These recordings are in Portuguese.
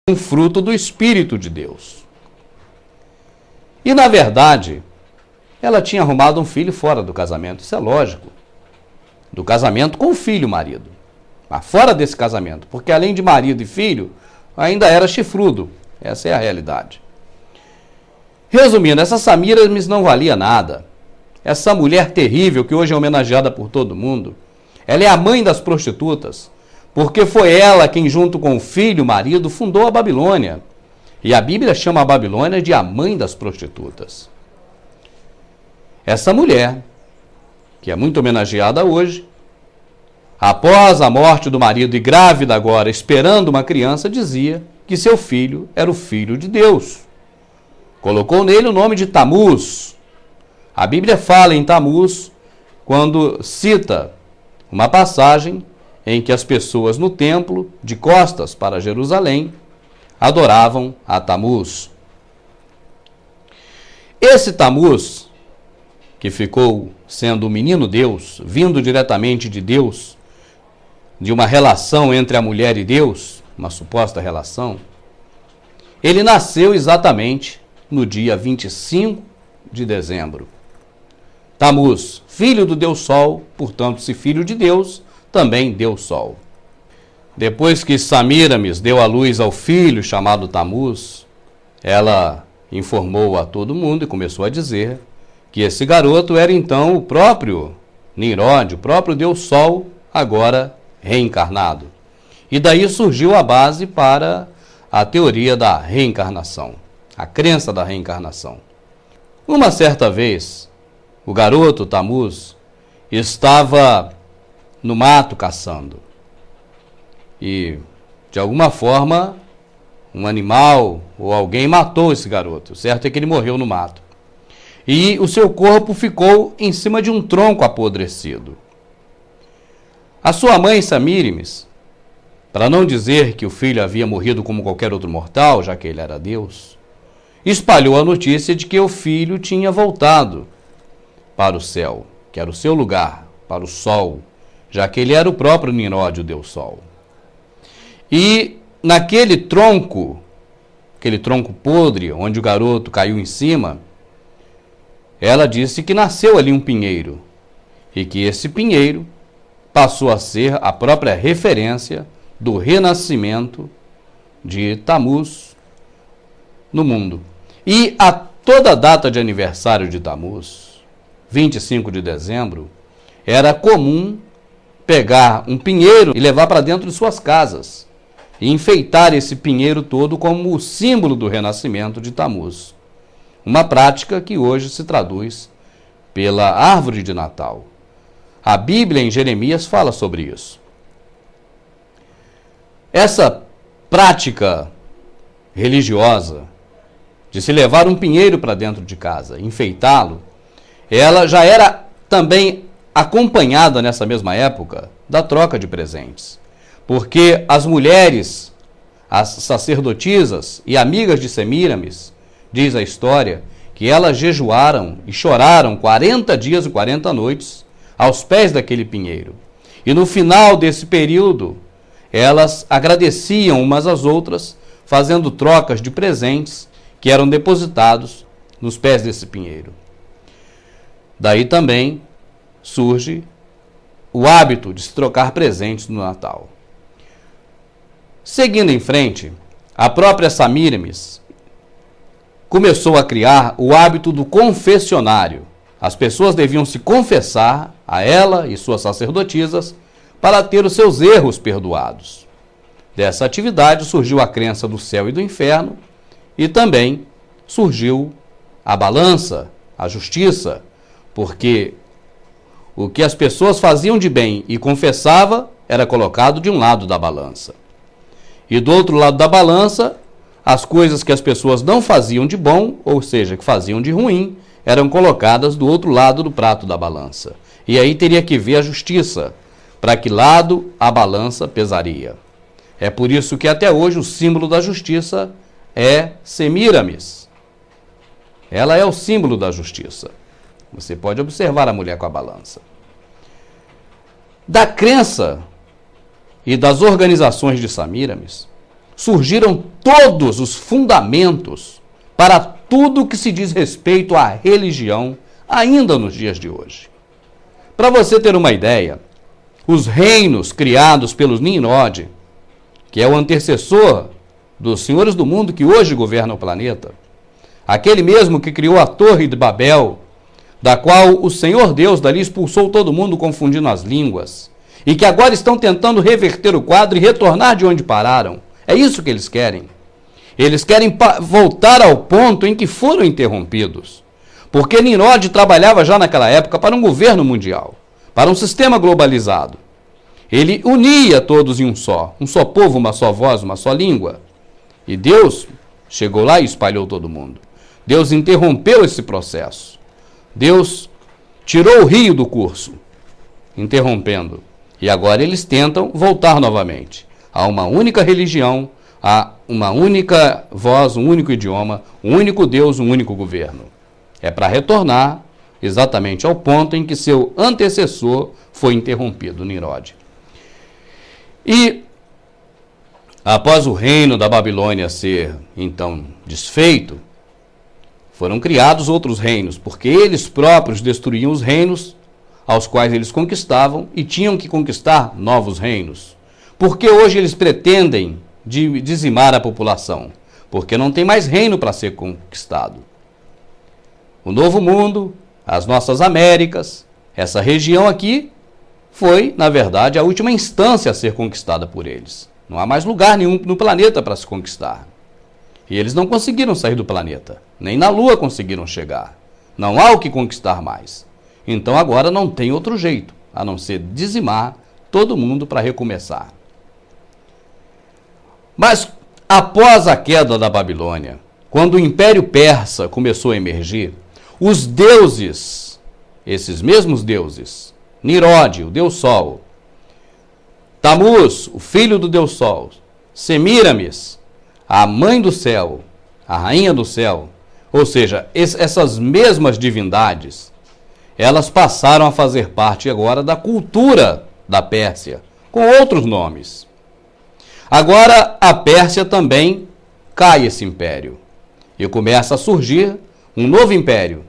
um fruto do Espírito de Deus. E, na verdade, ela tinha arrumado um filho fora do casamento, isso é lógico. Do casamento com o filho, marido. Mas fora desse casamento, porque além de marido e filho, ainda era chifrudo. Essa é a realidade. Resumindo, essa Samiramis não valia nada. Essa mulher terrível, que hoje é homenageada por todo mundo, ela é a mãe das prostitutas, porque foi ela quem, junto com o filho, o marido, fundou a Babilônia. E a Bíblia chama a Babilônia de a mãe das prostitutas. Essa mulher, que é muito homenageada hoje, após a morte do marido e grávida agora, esperando uma criança, dizia que seu filho era o filho de Deus. Colocou nele o nome de Tamuz. A Bíblia fala em Tamuz quando cita uma passagem em que as pessoas no templo, de costas para Jerusalém, adoravam a Tamuz. Esse Tamuz, que ficou sendo o menino Deus, vindo diretamente de Deus, de uma relação entre a mulher e Deus, uma suposta relação, ele nasceu exatamente no dia 25 de dezembro. Tamuz, filho do Deus Sol, portanto, se filho de Deus, também Deus Sol. Depois que Samiramis deu à luz ao filho chamado Tamuz, ela informou a todo mundo e começou a dizer que esse garoto era então o próprio Nimrod, o próprio Deus Sol, agora reencarnado. E daí surgiu a base para a teoria da reencarnação, a crença da reencarnação. Uma certa vez, o garoto Tamuz estava no mato caçando. E, de alguma forma, um animal ou alguém matou esse garoto. O certo é que ele morreu no mato. E o seu corpo ficou em cima de um tronco apodrecido. A sua mãe, Samiramis, para não dizer que o filho havia morrido como qualquer outro mortal, já que ele era Deus, espalhou a notícia de que o filho tinha voltado para o céu, que era o seu lugar, para o sol, já que ele era o próprio Nimrod, o Deus Sol. E naquele tronco, aquele tronco podre, onde o garoto caiu em cima, ela disse que nasceu ali um pinheiro, e que esse pinheiro passou a ser a própria referência do renascimento de Tamuz no mundo. E a toda data de aniversário de Tamuz, 25 de dezembro, era comum pegar um pinheiro e levar para dentro de suas casas e enfeitar esse pinheiro todo como o símbolo do renascimento de Tamuz. Uma prática que hoje se traduz pela árvore de Natal. A Bíblia em Jeremias fala sobre isso. Essa prática religiosa de se levar um pinheiro para dentro de casa, enfeitá-lo, ela já era também acompanhada nessa mesma época da troca de presentes. Porque as mulheres, as sacerdotisas e amigas de Semiramis, diz a história, que elas jejuaram e choraram 40 dias e 40 noites aos pés daquele pinheiro. E no final desse período, elas agradeciam umas às outras, fazendo trocas de presentes que eram depositados nos pés desse pinheiro. Daí também surge o hábito de se trocar presentes no Natal. Seguindo em frente, a própria Samiramis começou a criar o hábito do confessionário. As pessoas deviam se confessar a ela e suas sacerdotisas para ter os seus erros perdoados. Dessa atividade surgiu a crença do céu e do inferno e também surgiu a balança, a justiça, porque o que as pessoas faziam de bem e confessava era colocado de um lado da balança. E do outro lado da balança, as coisas que as pessoas não faziam de bom, ou seja, que faziam de ruim, eram colocadas do outro lado do prato da balança. E aí teria que ver a justiça, para que lado a balança pesaria. É por isso que até hoje o símbolo da justiça é Semiramis. Ela é o símbolo da justiça. Você pode observar a mulher com a balança. Da crença e das organizações de Samiramis, surgiram todos os fundamentos para tudo que se diz respeito à religião, ainda nos dias de hoje. Para você ter uma ideia, os reinos criados pelos Nimrod, que é o antecessor dos senhores do mundo que hoje governam o planeta, aquele mesmo que criou a Torre de Babel, da qual o Senhor Deus dali expulsou todo mundo confundindo as línguas, e que agora estão tentando reverter o quadro e retornar de onde pararam. É isso que eles querem. Eles querem voltar ao ponto em que foram interrompidos. Porque Nimrod trabalhava já naquela época para um governo mundial, para um sistema globalizado. Ele unia todos em um só povo, uma só voz, uma só língua. E Deus chegou lá e espalhou todo mundo. Deus interrompeu esse processo. Deus tirou o rio do curso, interrompendo. E agora eles tentam voltar novamente a uma única religião, a uma única voz, um único idioma, um único Deus, um único governo. É para retornar exatamente ao ponto em que seu antecessor foi interrompido, Nimrod. E após o reino da Babilônia ser, então, desfeito, foram criados outros reinos, porque eles próprios destruíam os reinos aos quais eles conquistavam e tinham que conquistar novos reinos. Porque hoje eles pretendem dizimar a população? Porque não tem mais reino para ser conquistado. O Novo Mundo, as nossas Américas, essa região aqui, foi, na verdade, a última instância a ser conquistada por eles. Não há mais lugar nenhum no planeta para se conquistar. E eles não conseguiram sair do planeta. Nem na Lua conseguiram chegar. Não há o que conquistar mais. Então agora não tem outro jeito, a não ser dizimar todo mundo para recomeçar. Mas após a queda da Babilônia, quando o Império Persa começou a emergir, os deuses, esses mesmos deuses, Nimrod, o Deus Sol, Tamuz, o filho do Deus Sol, Semíramis, a mãe do céu, a rainha do céu, ou seja, essas mesmas divindades, elas passaram a fazer parte agora da cultura da Pérsia, com outros nomes. Agora a Pérsia também cai esse império e começa a surgir um novo império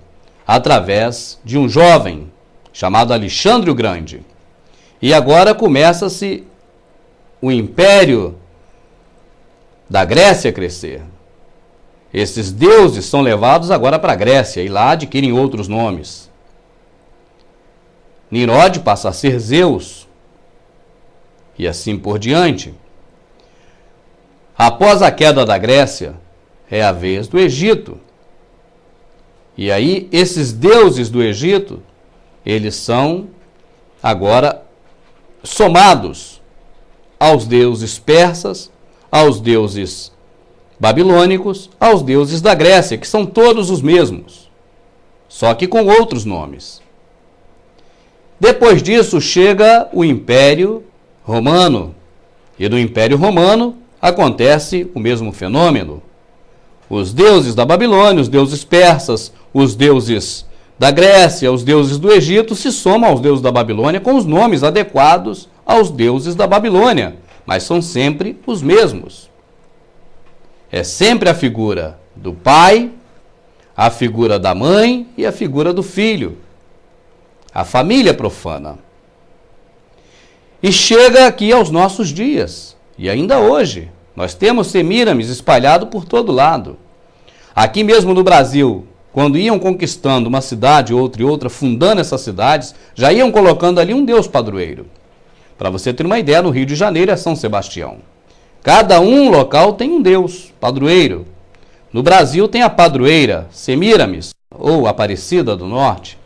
através de um jovem chamado Alexandre o Grande. E agora começa-se o império da Grécia a crescer. Esses deuses são levados agora para a Grécia e lá adquirem outros nomes. Nimrod passa a ser Zeus e assim por diante. Após a queda da Grécia, é a vez do Egito. E aí, esses deuses do Egito, eles são agora somados aos deuses persas, aos deuses babilônicos, aos deuses da Grécia, que são todos os mesmos, só que com outros nomes. Depois disso, chega o Império Romano. E no Império Romano acontece o mesmo fenômeno. Os deuses da Babilônia, os deuses persas, os deuses da Grécia, os deuses do Egito se somam aos deuses da Babilônia com os nomes adequados aos deuses da Babilônia, mas são sempre os mesmos. É sempre a figura do pai, a figura da mãe e a figura do filho. A família profana. E chega aqui aos nossos dias, e ainda hoje, nós temos Semíramis espalhado por todo lado. Aqui mesmo no Brasil, quando iam conquistando uma cidade, outra e outra, fundando essas cidades, já iam colocando ali um deus padroeiro. Para você ter uma ideia, no Rio de Janeiro é São Sebastião. Cada local tem um deus padroeiro. No Brasil tem a padroeira Semíramis, ou Aparecida do Norte.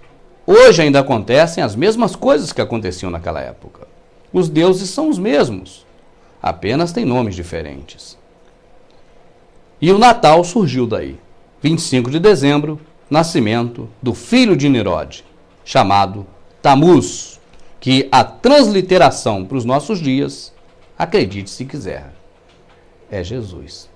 Hoje ainda acontecem as mesmas coisas que aconteciam naquela época. Os deuses são os mesmos, apenas têm nomes diferentes. E o Natal surgiu daí. 25 de dezembro, nascimento do filho de Nimrod, chamado Tamuz, que a transliteração para os nossos dias, acredite se quiser, é Jesus.